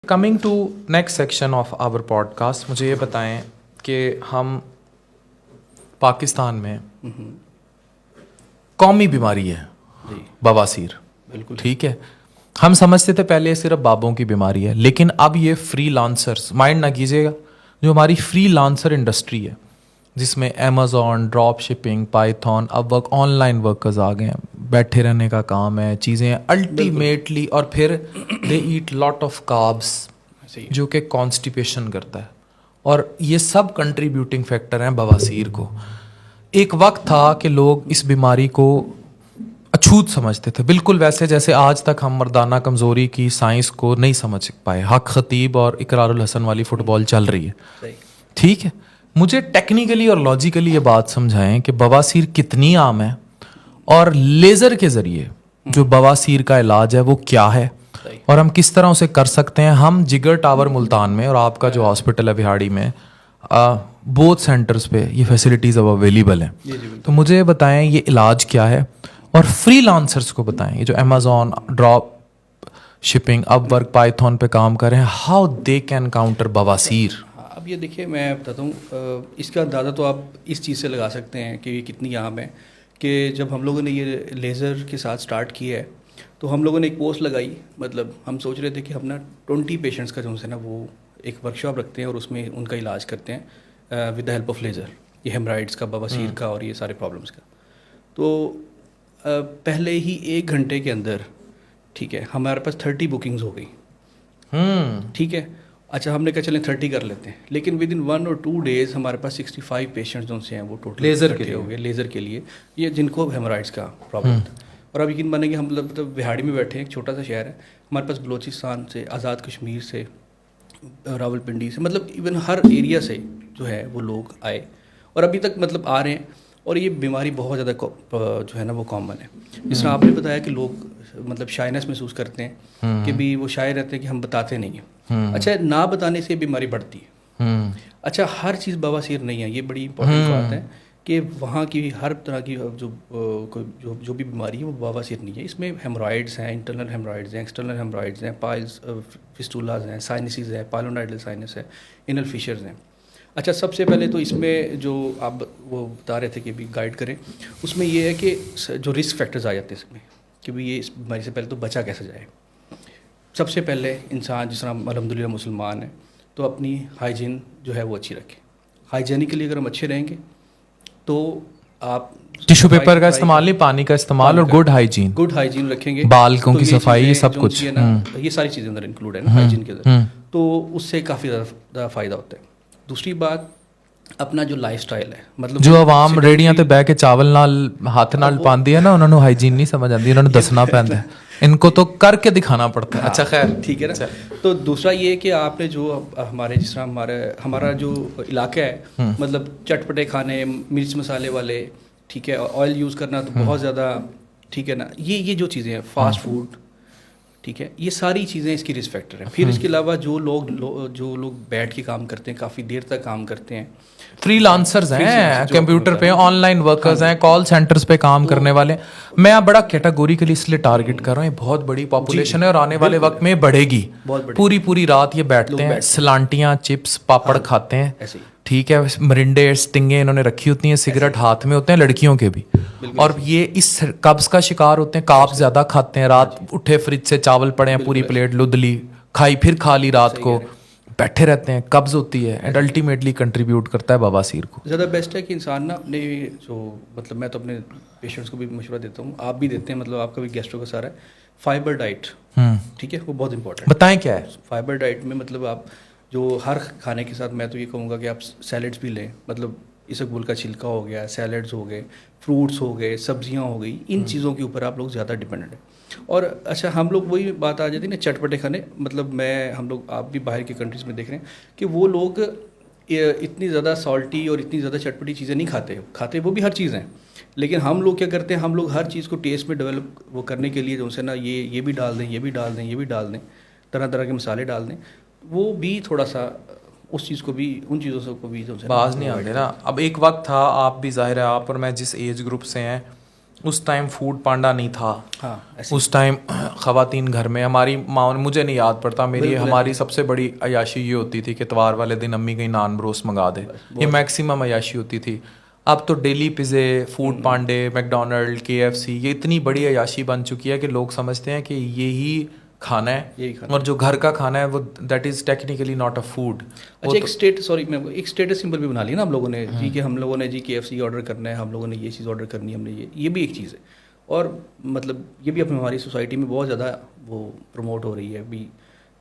Coming to next section of our podcast, مجھے یہ بتائیں کہ ہم پاکستان میں قومی بیماری ہے بواسیر، بالکل ٹھیک ہے. ہم سمجھتے تھے پہلے یہ صرف بابوں کی بیماری ہے، لیکن اب یہ فری لانسرز، مائنڈ نہ کیجیے گا، جو ہماری فری لانسر انڈسٹری ہے جس میں امیزون، ڈراپ شپنگ، پائتھون، اب ورک آن لائن ورکرز آ گئے ہیں، بیٹھے رہنے کا کام ہے، چیزیں الٹیمیٹلی، اور پھر دے ایٹ لاٹ آف کاربس جو کہ کانسٹیپیشن کرتا ہے، اور یہ سب کنٹریبیوٹنگ فیکٹر ہیں بواسیر کو. ایک وقت تھا کہ لوگ اس بیماری کو اچھوت سمجھتے تھے، بالکل ویسے جیسے آج تک ہم مردانہ کمزوری کی سائنس کو نہیں سمجھ پائے. حق خطیب اور اقرار الحسن والی فٹ بال چل رہی ہے، ٹھیک ہے. مجھے ٹیکنیکلی اور لاجیکلی یہ بات سمجھائیں کہ بواسیر کتنی عام ہے، اور لیزر کے ذریعے جو بواسیر کا علاج ہے وہ کیا ہے، اور ہم کس طرح اسے کر سکتے ہیں. ہم جگر ٹاور ملتان میں اور آپ کا جو ہاسپٹل ہے بہاڑی میں، بوتھ سینٹرز پہ یہ فیسلٹیز اب اویلیبل ہیں. تو مجھے بتائیں یہ علاج کیا ہے، اور فری لانسرز کو بتائیں یہ جو امیزون، ڈراپ شپنگ، اب ورک، پائتھون پہ کام کر رہے ہیں، ہاؤ دے کین کاؤنٹر بواسیر. اب یہ دیکھیے، میں بتاتا ہوں، اس کا اندازہ تو آپ اس چیز سے لگا سکتے ہیں کہ یہ کتنی عام ہے. کہ جب ہم لوگوں نے یہ لیزر کے ساتھ سٹارٹ کیا ہے تو ہم لوگوں نے ایک پوسٹ لگائی. مطلب ہم سوچ رہے تھے کہ ہم نا 20 پیشنٹس کا جو ہے نا وہ ایک ورک شاپ رکھتے ہیں اور اس میں ان کا علاج کرتے ہیں with the help of laser, یہ ہیمرائڈس کا، بواسیر کا اور یہ سارے پرابلمس کا. تو پہلے ہی 1 گھنٹے کے اندر، ٹھیک ہے، ہمارے پاس 30 بکنگز ہو گئی. ٹھیک ہے، اچھا ہم نے کہا چلیں 30 کر لیتے ہیں، لیکن ود ان 1 اور 2 ڈیز ہمارے پاس 65 پیشنٹس جو سے ہیں وہ ٹوٹل لیزر کے لیے ہو گئے، لیزر کے لیے، یہ جن کو ہیمرائڈس کا پرابلم تھا. اور اب یقین مانیں کہ ہم مطلب بہاڑی میں بیٹھے ہیں، ایک چھوٹا سا شہر ہے، ہمارے پاس بلوچستان سے، آزاد کشمیر سے، راول پنڈی سے، مطلب ایون ہر ایریا سے جو ہے وہ لوگ آئے اور ابھی تک مطلب آ رہے ہیں. اور یہ بیماری بہت زیادہ جو ہے نا وہ کامن ہے. جس طرح آپ نے بتایا کہ لوگ مطلب شائنس محسوس کرتے ہیں کہ بھی وہ شائع رہتے ہیں کہ ہم بتاتے نہیں ہیں. اچھا، نہ بتانے سے بیماری بڑھتی ہے. اچھا، ہر چیز بواسیر نہیں ہے، یہ بڑی امپورٹنٹ بات ہے کہ وہاں کی ہر طرح کی جو بھی بیماری ہے وہ بواسیر نہیں ہے. اس میں ہیمرائڈس ہیں، انٹرنل ہیمرائڈز ہیں، ایکسٹرنل ہیمرائڈز ہیں، پائلز، فسٹولاز ہیں، سائنسز ہیں، پائلونائڈل سائنس ہے، انل فشرز ہیں. اچھا، سب سے پہلے تو اس میں جو آپ وہ بتا رہے تھے کہ بھی گائیڈ کریں، اس میں یہ ہے کہ جو رسک فیکٹرز آ جاتے ہیں اس میں کہ بھی یہ اس بیماری سے پہلے تو بچا کیسے جائے. سب سے پہلے انسان جس طرح الحمدللہ مسلمان ہے تو اپنی ہائیجین جو ہے وہ اچھی رکھے. ہائیجینکلی اگر ہم اچھے رہیں گے تو آپ ٹیشو پیپر کا استعمال نہیں، پانی کا استعمال، اور گڈ ہائیجین رکھیں گے، بالوں کی صفائی، یہ سب کچھ یہ ساری چیزیں اندر انکلوڈ ہے نا ہائیجین کے اندر. تو اس سے کافی زیادہ فائدہ ہوتا ہے. دوسری بات، اپنا جو لائف سٹائل ہے، مطلب جو عوام ریڑیاں تے بہ کے چاول نال ہاتھ نال پاندی ہے نا، انہوں نے ہائیجین نہیں سمجھ آتی، انہوں نے دسنا پیندا ہے، ان کو تو کر کے دکھانا پڑتا ہے. اچھا خیر، ٹھیک ہے نا. تو دوسرا یہ کہ آپ نے جو ہمارے جس طرح ہمارا جو علاقہ ہے، مطلب چٹپٹے کھانے، مرچ مسالے والے، ٹھیک ہے، آئل یوز کرنا تو بہت زیادہ، ٹھیک ہے نا، یہ جو چیزیں ہیں، فاسٹ فوڈ، ٹھیک ہے، یہ ساری چیزیں اس کی رسک فیکٹر ہیں. پھر اس کے علاوہ جو لوگ بیٹھ کے کام کرتے ہیں، کافی دیر تک کام کرتے ہیں، فری لانسرز ہیں، کمپیوٹر پہ آن لائن ورکرز ہیں، کال سینٹرز پہ کام کرنے والے. میں بڑا کیٹاگوریکلی اس لیے ٹارگٹ کر رہا ہوں، یہ بہت بڑی پاپولیشن ہے اور آنے والے وقت میں بڑھے گی. پوری رات یہ بیٹھتے ہیں، سلانٹیاں، چپس، پاپڑ کھاتے ہیں، ٹھیک ہے، مرنڈے، اسٹنگیں انہوں نے رکھی ہوتی ہیں، سگریٹ ہاتھ میں ہوتے ہیں لڑکیوں کے بھی، اور یہ اس قبض کا شکار ہوتے ہیں. کاپ زیادہ کھاتے ہیں، رات اٹھے فریج سے چاول پڑے ہیں، پوری پلیٹ لد لی، کھائی، پھر کھا لی، رات کو بیٹھے رہتے ہیں، قبض ہوتی ہے، اینڈ الٹیمیٹلی کنٹریبیوٹ کرتا ہے بواسیر کو. زیادہ بیسٹ ہے کہ انسان نا اپنے جو مطلب میں تو اپنے پیشنٹس کو بھی مشورہ دیتا ہوں، آپ بھی دیتے ہیں، مطلب آپ کا بھی گیسٹرو کا سارا ہے، فائبر ڈائٹ، ٹھیک ہے، وہ بہت امپورٹنٹ ہے. بتائیں کیا ہے فائبر ڈائٹ میں؟ مطلب آپ جو ہر کھانے کے ساتھ میں تو یہ کہوں گا کہ آپ سیلڈس بھی لیں، مطلب اسقبول کا چھلکا ہو گیا، سیلڈز ہو گئے، فروٹس ہو گئے، سبزیاں ہو گئی، ان چیزوں کے اوپر آپ لوگ زیادہ ڈپینڈنٹ ہیں. اور اچھا، ہم لوگ وہی بات آ جاتی ہے نا چٹپٹے کھانے، مطلب ہم لوگ، آپ بھی باہر کی کنٹریز میں دیکھ رہے ہیں کہ وہ لوگ اتنی زیادہ سالٹی اور اتنی زیادہ چٹپٹی چیزیں نہیں کھاتے وہ بھی ہر چیز ہیں، لیکن ہم لوگ کیا کرتے ہیں، ہم لوگ ہر چیز کو ٹیسٹ میں ڈیولپ وہ کرنے کے لیے جو سے نا یہ بھی ڈال دیں، یہ بھی ڈال دیں، یہ بھی ڈال دیں، طرح طرح کے مسالے ڈال دیں، وہ بھی تھوڑا سا اس چیز کو بھی، ان چیزوں سے کو بھی باز نہیں آتے نا. اب ایک وقت تھا، آپ بھی ظاہر ہے، آپ اور میں جس ایج گروپ سے ہیں، اس ٹائم فوڈ پانڈا نہیں تھا. ہاں ایسے اس ٹائم خواتین گھر میں, ہماری ماں, مجھے نہیں یاد پڑتا, میری ہماری سب سے بڑی عیاشی یہ ہوتی تھی کہ اتوار والے دن امی کہیں نان بروس منگا دے. یہ میکسیمم عیاشی ہوتی تھی. اب تو ڈیلی پزے, Foodpanda, McDonald, KFC, یہ اتنی بڑی عیاشی بن چکی ہے کہ لوگ سمجھتے ہیں کہ یہی کھانا ہے, اور جو گھر کا کھانا ہے وہ that is technically not a food. اچھا ایک اسٹیٹس سمبل بھی بنا لیا نا ہم لوگوں نے جی, کہ ہم لوگوں نے جی KFC آرڈر کرنا ہے, ہم لوگوں نے یہ چیز آرڈر کرنی ہے, ہم نے یہ بھی ایک چیز ہے. اور مطلب یہ بھی اپنی ہماری سوسائٹی میں بہت زیادہ وہ پروموٹ ہو رہی ہے. بھی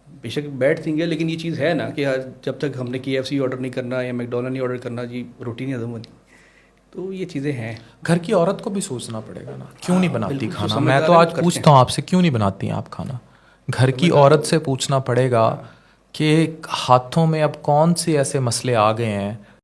بے شک بیڈ تھنگ ہے, لیکن یہ چیز ہے نا کہ جب تک ہم نے KFC آرڈر نہیں کرنا یا میک ڈونلڈ نہیں آرڈر کرنا, جی روٹی نہیں ہضم ہونی. تو یہ چیزیں ہیں. گھر کی عورت کو بھی سوچنا پڑے گا نا, کیوں نہیں بناتی کھانا. میں تو آج پوچھتا ہوں آپ سے, کیوں نہیں بناتی ہیں آپ کھانا. گھر کی عورت سے پوچھنا پڑے گا کہ ہاتھوں میں اب کون سے ایسے مسئلے آ گئے ہیں